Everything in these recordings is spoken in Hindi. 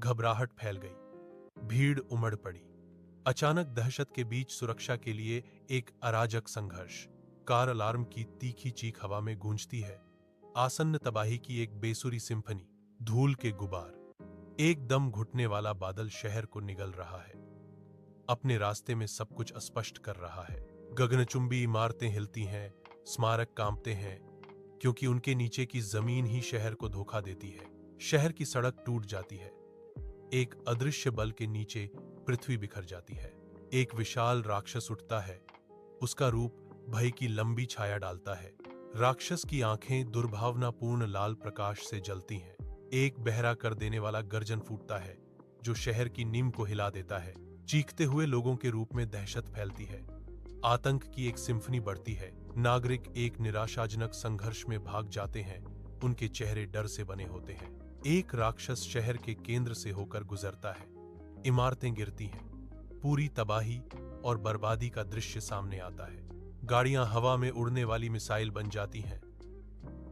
घबराहट फैल गई। भीड़ उमड़ पड़ी। अचानक दहशत के बीच सुरक्षा के लिए एक अराजक संघर्ष। कार अलार्म की तीखी चीख हवा में गूंजती है। आसन्न तबाही की एक बेसुरी सिम्फनी। धूल के गुबार। एकदम घुटने वाला बादल शहर को निगल रहा है। अपने रास्ते में सब कुछ अस्पष्ट कर रहा है। गगनचुंबी इमारतें हिलती हैं, स्मारक कांपते हैं, क्योंकि उनके नीचे की जमीन ही शहर को धोखा देती है। शहर की सड़क टूट जाती है। एक अदृश्य बल के नीचे पृथ्वी बिखर जाती है। एक विशाल राक्षस उठता है। उसका रूप भय की लंबी छाया डालता है। राक्षस की आंखें दुर्भावनापूर्ण लाल प्रकाश से जलती हैं। एक बहरा कर देने वाला गर्जन फूटता है जो शहर की नींव को हिला देता है। चीखते हुए लोगों के रूप में दहशत फैलती है। आतंक की एक सिम्फनी बढ़ती है। नागरिक एक निराशाजनक संघर्ष में भाग जाते हैं। उनके चेहरे डर से बने होते हैं। एक राक्षस शहर के केंद्र से होकर गुजरता है। इमारतें गिरती हैं। पूरी तबाही और बर्बादी का दृश्य सामने आता है। गाड़ियां हवा में उड़ने वाली मिसाइल बन जाती हैं।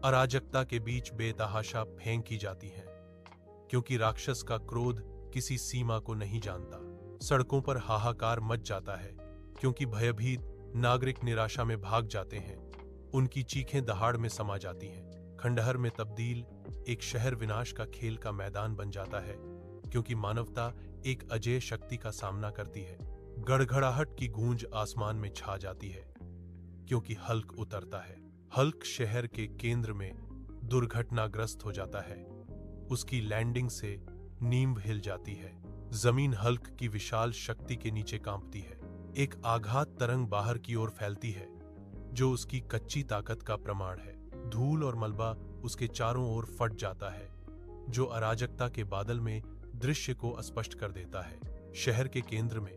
अराजकता के बीच बेतहाशा फेंकी जाती हैं, क्योंकि राक्षस का क्रोध किसी सीमा को नहीं जानता। सड़कों पर हाहाकार मच जाता है, क्योंकि भयभीत नागरिक निराशा में भाग जाते हैं। उनकी चीखें दहाड़ में समा जाती हैं। खंडहर में तब्दील एक शहर विनाश का खेल का मैदान बन जाता है, क्योंकि मानवता एक अजेय शक्ति का सामना करती है। गड़गड़ाहट की गूंज आसमान में छा जाती है, क्योंकि हल्क उतरता है। हल्क शहर के केंद्र में दुर्घटनाग्रस्त हो जाता है। उसकी लैंडिंग से नींव हिल जाती है। जमीन हल्क की विशाल शक्ति के नीचे कांपती है। एक आघात तरंग बाहर की ओर फैलती है, जो उसकी कच्ची ताकत का प्रमाण है। धूल और मलबा उसके चारों ओर फट जाता है, जो अराजकता के बादल में दृश्य को अस्पष्ट कर देता है। शहर के केंद्र में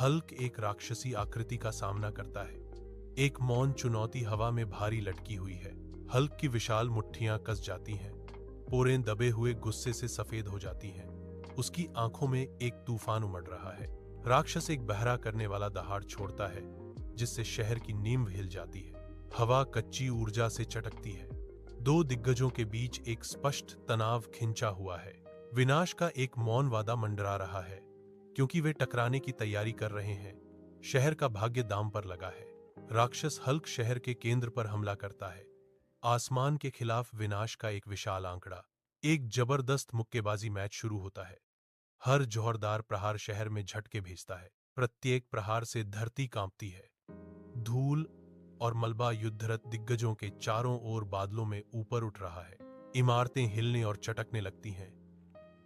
हल्क एक राक्षसी आकृति का सामना करता है। एक मौन चुनौती हवा में भारी लटकी हुई है। हल्क की विशाल मुट्ठियां कस जाती हैं। पोरें दबे हुए गुस्से से सफेद हो जाती हैं। उसकी आंखों में एक तूफान उमड़ रहा है। राक्षस एक बहरा करने वाला दहाड़ छोड़ता है, जिससे शहर की नींव हिल जाती है। हवा कच्ची ऊर्जा से चटकती है। दो दिग्गजों के बीच एक स्पष्ट तनाव खिंचा हुआ है। विनाश का एक मौन वादा मंडरा रहा है, क्योंकि वे टकराने की तैयारी कर रहे हैं। शहर का भाग्य दांव पर लगा है। राक्षस हल्क शहर के केंद्र पर हमला करता है। आसमान के खिलाफ विनाश का एक विशाल आंकड़ा। एक जबरदस्त मुक्केबाजी मैच शुरू होता है। हर जोरदार प्रहार शहर में झटके भेजता है। प्रत्येक प्रहार से धरती कांपती है। धूल और मलबा युद्धरत दिग्गजों के चारों ओर बादलों में ऊपर उठ रहा है। इमारतें हिलने और चटकने लगती हैं।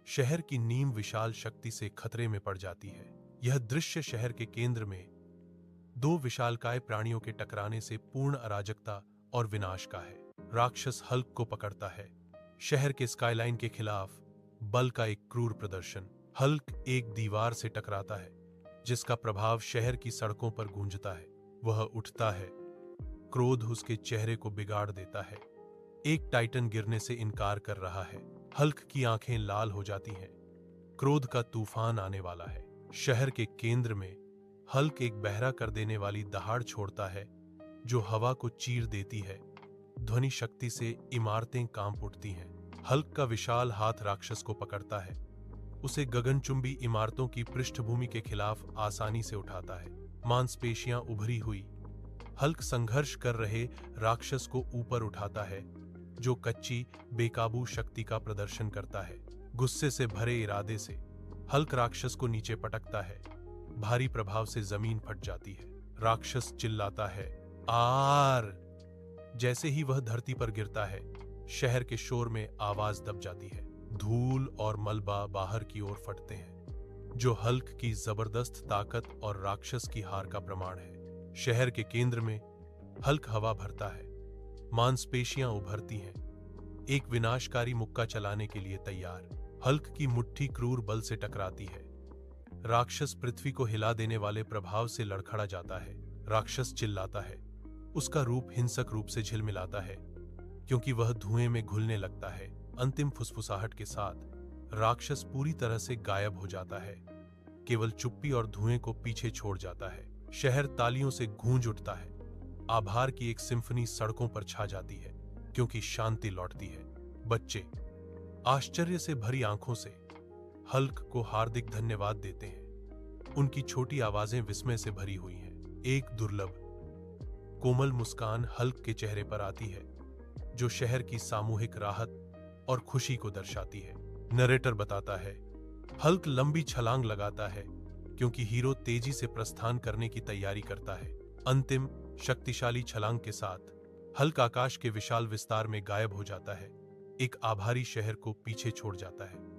शहर की नींव विशाल शक्ति से खतरे में पड़ जाती है। यह दृश्य शहर के केंद्र में दो विशालकाय प्राणियों के टकराने से पूर्ण अराजकता और विनाश का है। राक्षस हल्क को पकड़ता है। शहर के स्काईलाइन के खिलाफ बल का एक क्रूर प्रदर्शन। हल्क एक दीवार से टकराता है, जिसका प्रभाव शहर की सड़कों पर गूंजता है। वह उठता है। क्रोध उसके चेहरे को बिगाड़ देता है। एक टाइटन गिरने से इनकार कर रहा है। हल्क की आंखें लाल हो जाती हैं। क्रोध का तूफान आने वाला है। शहर के केंद्र में हल्क एक बहरा कर देने वाली दहाड़ छोड़ता है, जो हवा को चीर देती है। ध्वनि शक्ति से इमारतें कांप उठती हैं। हल्क का विशाल हाथ राक्षस को पकड़ता है। उसे गगनचुंबी इमारतों की पृष्ठभूमि के खिलाफ आसानी से उठाता है। मांसपेशियां उभरी हुई, हल्क संघर्ष कर रहे राक्षस को ऊपर उठाता है, जो कच्ची बेकाबू शक्ति का प्रदर्शन करता है। गुस्से से भरे इरादे से हल्क राक्षस को नीचे पटकता है। भारी प्रभाव से जमीन फट जाती है। राक्षस चिल्लाता है, आर। जैसे ही वह धरती पर गिरता है, शहर के शोर में आवाज दब जाती है। धूल और मलबा बाहर की ओर फटते हैं, जो हल्क की जबरदस्त ताकत और राक्षस की हार का प्रमाण है। शहर के केंद्र में हल्क हवा भरता है। मांसपेशियां उभरती हैं, एक विनाशकारी मुक्का चलाने के लिए तैयार। हल्क की मुट्ठी क्रूर बल से टकराती है। राक्षस पृथ्वी को हिला देने वाले प्रभाव से लड़खड़ा जाता है। राक्षस चिल्लाता है। उसका रूप हिंसक रूप से झिलमिलाता है, क्योंकि वह धुएं में घुलने लगता है। अंतिम फुसफुसाहट के साथ राक्षस पूरी तरह से गायब हो जाता है। केवल चुप्पी और धुएं को पीछे छोड़ जाता है। शहर तालियों से गूंज उठता है। आभार की एक सिम्फनी सड़कों पर छा जाती है, क्योंकि शांति लौटती है। बच्चे आश्चर्य से भरी आंखों से हल्क को हार्दिक धन्यवाद देते हैं। उनकी छोटी आवाजें विस्मय से भरी हुई हैं। एक दुर्लभ कोमल मुस्कान हल्क के चेहरे पर आती है, जो शहर की सामूहिक राहत और खुशी को दर्शाती है। नरेटर बताता है, हल्क लंबी छलांग लगाता है क्योंकि हीरो तेजी से प्रस्थान करने की तैयारी करता है। अंतिम शक्तिशाली छलांग के साथ हल्क आकाश के विशाल विस्तार में गायब हो जाता है, एक आभारी शहर को पीछे छोड़ जाता है।